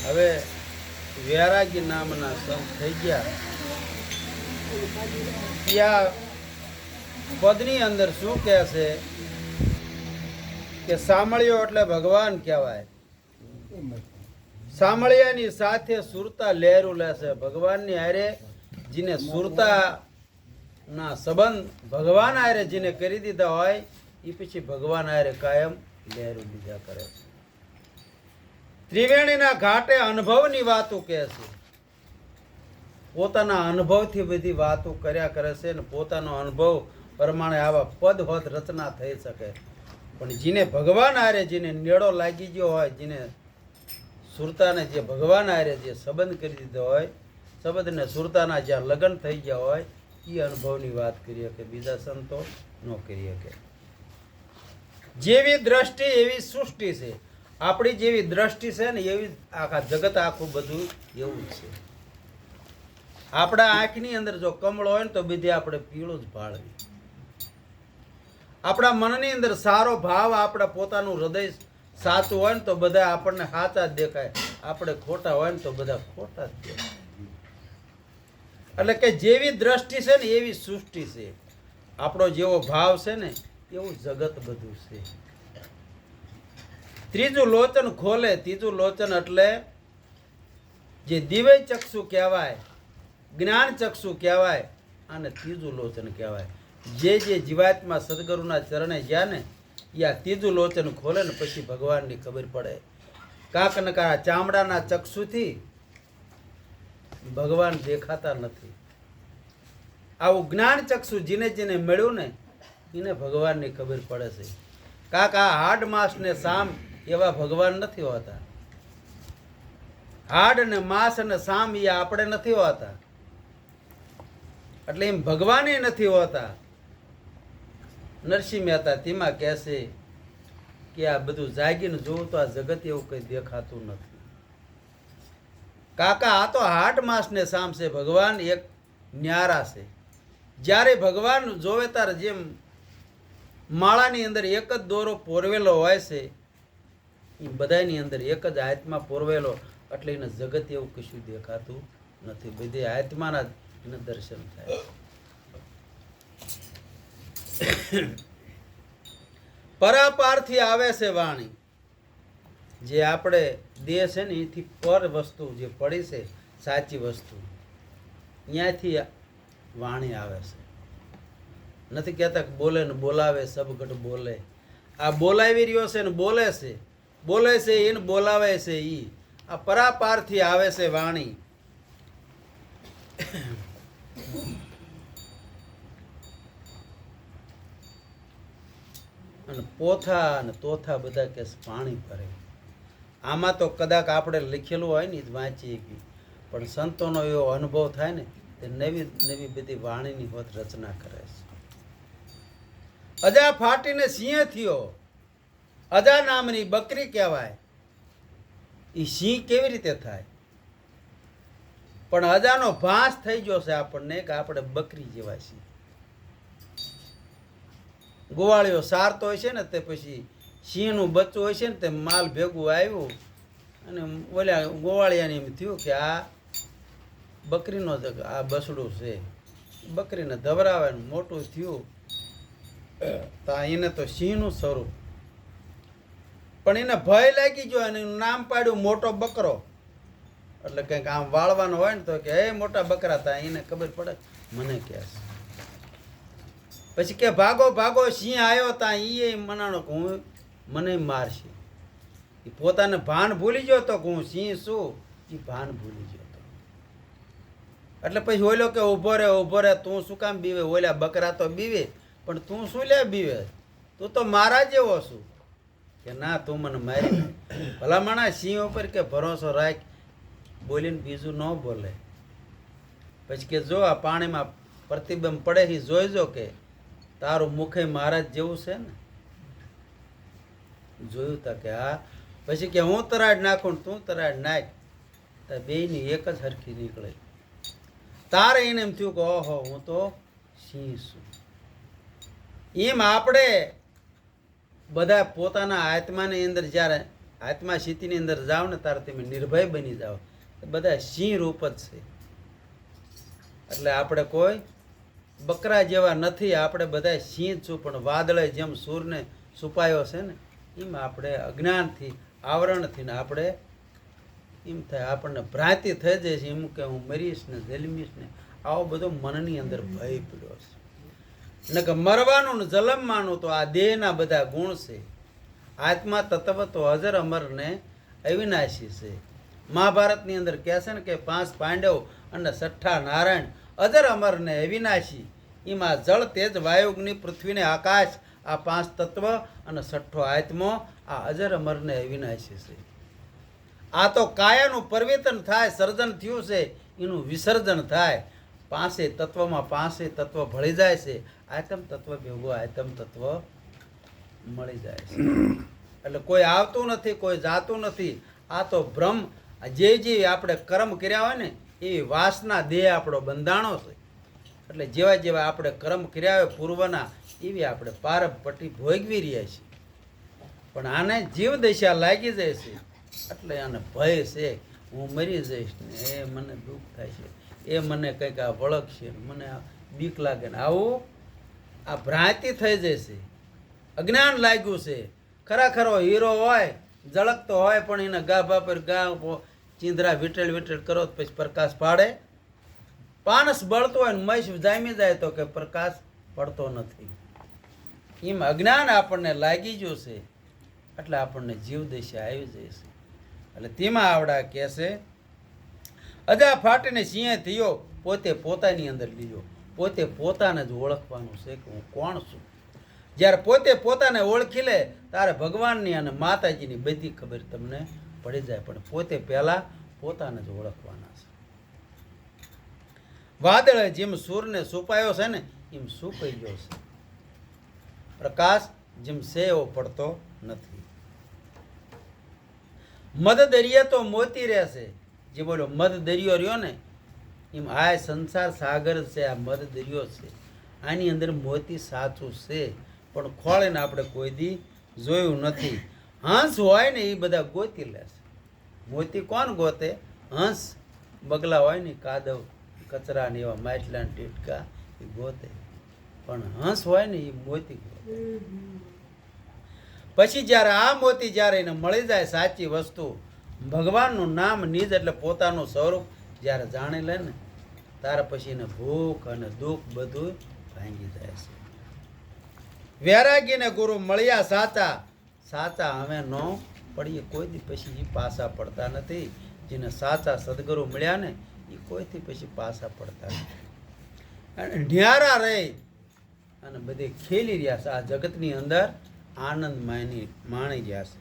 હવે વૈરાગી નામના સંત થઈ ગયા. ત્યાં પદની અંદર શું કહે છે કે સામળિયો એટલે ભગવાન કહેવાય. સામળિયાની સાથે સુરતા લહેરું લેશે. ભગવાનની હારે જેને સુરતા ના સંબંધ ભગવાન હારે જેને કરી દીધા હોય એ પછી ભગવાન હારે કાયમ લહેરું બીજા કરે છે. ત્રિવેણીના ઘાટે અનુભવની વાતો કહે છે. પોતાના અનુભવથી બધી વાતો કર્યા કરે છે ને પોતાનો અનુભવ પ્રમાણે આવા પદ હોત રચના થઈ શકે. પણ જેને ભગવાન હારે જેને નેડો લાગી ગયો હોય, જેને સુરતાને જે ભગવાન હારે જે સંબંધ કરી દીધો હોય, સંબંધને સુરતાના જ્યાં લગ્ન થઈ ગયા હોય એ અનુભવની વાત કરી શકે, બીજા સંતો ન કરી શકે. જેવી દ્રષ્ટિ એવી સૃષ્ટિ છે. આપણી જેવી દ્રષ્ટિ છે ને એવી આખા જગત આખું બધું એવું જ છે. આપણા આંખની અંદર જો કમળ હોય ને તો બીજે આપણે પીળું જ ભાળવી. આપણા મનની અંદર સારો ભાવ, આપણા પોતાનું હૃદય સાચું હોય ને તો બધા આપણને સાચા જ દેખાય. આપણે ખોટા હોય ને તો બધા ખોટા જ દેખાય. એટલે કે જેવી દ્રષ્ટિ છે ને એવી સૃષ્ટિ છે. આપણો જેવો ભાવ છે ને એવું જગત બધું છે. ત્રીજું લોચન ખોલે. ત્રીજું લોચન એટલે જે દિવ્ય ચક્ષુ કહેવાય, જ્ઞાન ચક્ષુ કહેવાય, અને ત્રીજું લોચન કહેવાય. જે જીવાત્મા સદગુરુના ચરણે ગયા ને એ આ ત્રીજું લોચન ખોલે ને પછી ભગવાનની ખબર પડે. કાંક ને કાંક ચામડાના ચક્ષુથી ભગવાન દેખાતા નથી. આવું જ્ઞાન ચક્ષુ જેને જેને મળ્યું ને એને ભગવાનની ખબર પડે છે. કાંક આ હાડ માંસ ને સામ એવા ભગવાન નથી હોતા. હાડ ને માંસ અને સામ એ આપણે નથી હોતા. એટલે એમ ભગવાન નથી હોતા. નરસિંહ મહેતા તેમાં કહેશે કે આ બધું જાગીને જોવું તો આ જગત એવું કઈ દેખાતું નથી. કાકા આ તો હાડ માંસ ને સામ છે. ભગવાન એક ન્યારા છે. જ્યારે ભગવાન જોવે ત્યારે જેમ માળાની અંદર એક જ દોરો પોરવેલો હોય છે એ બધાની અંદર એક જ આત્મા પોરવેલો, એટલે એને જગત એવું કશું દેખાતું નથી. બધે આત્માના એને દર્શન થાય. પરાપારથી આવે છે વાણી. જે આપણે દેહ છે ને એથી પર વસ્તુ જે પડી છે સાચી વસ્તુ ત્યાંથી વાણી આવે છે. નથી કહેતા કે બોલે ને બોલાવે સબગઢ બોલે. આ બોલાવી રહ્યો છે ને બોલે છે, બોલે છે એને બોલાવે છે ઈ. આ પરાપારથી આવે છે વાણી. અને પોથા અને તોથા બધા કે પાણી ભરે. આમાં તો કદાચ આપણે લખેલું હોય ને જ વાંચીએ કે, પણ સંતોનો એવો અનુભવ થાય ને તે નવી નવી બધી વાણીની હોત રચના કરે છે. અજા ફાટીને સિંહ થયો. અજા નામની બકરી કહેવાય. એ સિંહ કેવી રીતે થાય? પણ અજાનો ભાસ થઈ ગયો છે આપણને કે આપણે બકરી જેવા છીએ. ગોવાળીઓ સારતો હોય છે ને તે પછી સિંહનું બચ્ચું હોય છે ને તે માલ ભેગું આવ્યું અને ઓલા ગોવાળિયાને એમ થયું કે આ બકરીનો આ બસડું છે. બકરીને ધવરાવે મોટું થયું તો એને તો સિંહનું સ્વરૂપ. પણ એને ભય લાગી ગયો અને એનું નામ પાડ્યું મોટો બકરો. એટલે કંઈક આમ વાળવાનો હોય ને તો કે હે મોટા બકરા. તા એને ખબર પડે મને કે પછી કે ભાગો ભાગો સિંહ આવ્યો તા એ મનાનો કે હું મને મારશે. એ પોતાને ભાન ભૂલી ગયો તો કે હું સિંહ છું. એ ભાન ભૂલી ગયો તો. એટલે પછી ઓલો કે ઊભો રે તું શું કામ બીવે? ઓલા બકરા તો બીવે પણ તું શું લે બીવે? તું તો મારા જેવો છું. કે ના તું મને મારી. ભલામણા સિંહ ઉપર કે ભરોસો રાખ, બોલીને બીજું ન બોલે. પછી કે જો આ પાણીમાં પ્રતિબંધ પડે એ જોઈજો કે તારું મુખે મહારાજ જેવું છે ને. જોયું તા કે હા. પછી કે હું તરાડ નાખું તું તરાડ નાખ. તો બેયની એક જ હરખી નીકળે. તારે એને એમ થયું કે ઓહો હું તો સિંહ છું. એમ આપણે બધા પોતાના આત્માની અંદર જ્યારે આત્મા સ્થિતિની અંદર જાઓ ને ત્યારે તમે નિર્ભય બની જાઓ. બધા સિંહ રૂપ જ છે. એટલે આપણે કોઈ બકરા જેવા નથી, આપણે બધા સિંહ છું. પણ વાદળે જેમ સૂરને છુપાયો છે ને, એમાં આપણે અજ્ઞાનથી આવરણથી ને આપણે એમ થાય, આપણને ભ્રાંતિ થઈ જાય છે એમ કે હું મરીશ ને જન્મીશ ને. આવો બધો મનની અંદર ભય પડ્યો છે. ને કે મરવાનું ને જલમવાનું તો આ દેહના બધા ગુણ છે. આત્મા તત્વ તો અજર અમર ને અવિનાશી છે. મહાભારતની અંદર કહે છે ને કે 5 પાંડવ અને 6 નારાયણ અજર અમર ને અવિનાશી. એમાં જળ તેજ વાયુ અગ્નિ પૃથ્વી ને આકાશ, આ 5 તત્વ અને 6 આત્મો આ અજર અમર ને અવિનાશી છે. આ તો કાયાનું પરિવર્તન થાય, સર્જન થયું છે એનું વિસર્જન થાય. 5 તત્વમાં 5 તત્વ ભળી જાય છે. આત્મ તત્વ ભેગો આત્મ તત્વ મળી જાય છે. એટલે કોઈ આવતું નથી, કોઈ જાતું નથી. આ તો ભ્રમ. જે આપણે કર્મ કર્યા હોય ને એવી વાસના દેહ આપણો બંધાણો છે. એટલે જેવા જેવા આપણે કર્મ કર્યા હોય પૂર્વના, એવી આપણે પારપટ્ટી ભોગવી રહ્યા છીએ. પણ આને જીવ દશા લાગી જાય છે. એટલે આને ભય છે, હું મરી જઈશ ને એ મને દુઃખ થાય છે, એ મને કંઈક આ વળગશે, મને આ બીક લાગે ને, આવું આ ભ્રાંતિ થઈ જશે. અજ્ઞાન લાગ્યું છે. ખરેખરો હીરો હોય, ઝળકતો હોય, પણ એના ગાભા પર ગા ચીંધરા વિટેલ વિટેલ કરો તો પછી પ્રકાશ પાડે. પાનસ બળતો હોય ને મહીશ જામી જાય તો કે પ્રકાશ પડતો નથી. એમ અજ્ઞાન આપણને લાગી ગયું છે. એટલે આપણને જીવ દશા આવી જાય છે. એટલે તેમાં આવડા કહે છે, અજા ફાટીને સિંહે થયો, પોતે પોતાની અંદર લીધો. પોતે પોતાને જ ઓળખવાનું છે કે હું કોણ છું. જ્યારે પોતે પોતાને ઓળખી લે ત્યારે ભગવાનની અને માતાજીની બધી ખબર તમને પડી જાય. પણ પોતે પહેલાં પોતાને જ ઓળખવાના છે. વાદળે જેમ સૂરને છુપાયો છે ને એમ છુપાઈ ગયો છે. પ્રકાશ જેમ છે એવો પડતો નથી. મધ દરિયા તો મોતી રહેશે. જે બોલો મધ દરિયો રહ્યો ને એમ આ સંસાર સાગર છે, આ મધ દરિયો છે. આની અંદર મોતી સાચું છે, પણ ખોળીને આપણે કોઈ દી જોયું નથી. હંસ હોય ને એ બધા ગોતી લેશે. મોતી કોણ ગોતે? હંસ. બગલા હોય ને કાદવ કચરા ને એવા માટલા ટીટકા એ ગોતે, પણ હંસ હોય ને એ મોતી ગોતે. પછી જ્યારે આ મોતી જ્યારે એને મળી જાય સાચી વસ્તુ, ભગવાનનું નામ નિજ એટલે પોતાનું સ્વરૂપ જ્યારે જાણી લે ને ત્યારે પછી એને ભૂખ અને દુઃખ બધું ભાંગી જાય છે. વૈરાગીને ગુરુ મળ્યા સાચા, સાચા હવે નો પડીએ કોઈ દી પછી એ પાછા પડતા નથી. જેને સાચા સદગુરુ મળ્યા ને એ કોઈથી પછી પાછા પડતા નથી. અને ન્યારા રહી અને બધે ખેલી રહ્યા છે. આ જગતની અંદર આનંદ માણી રહ્યા છે.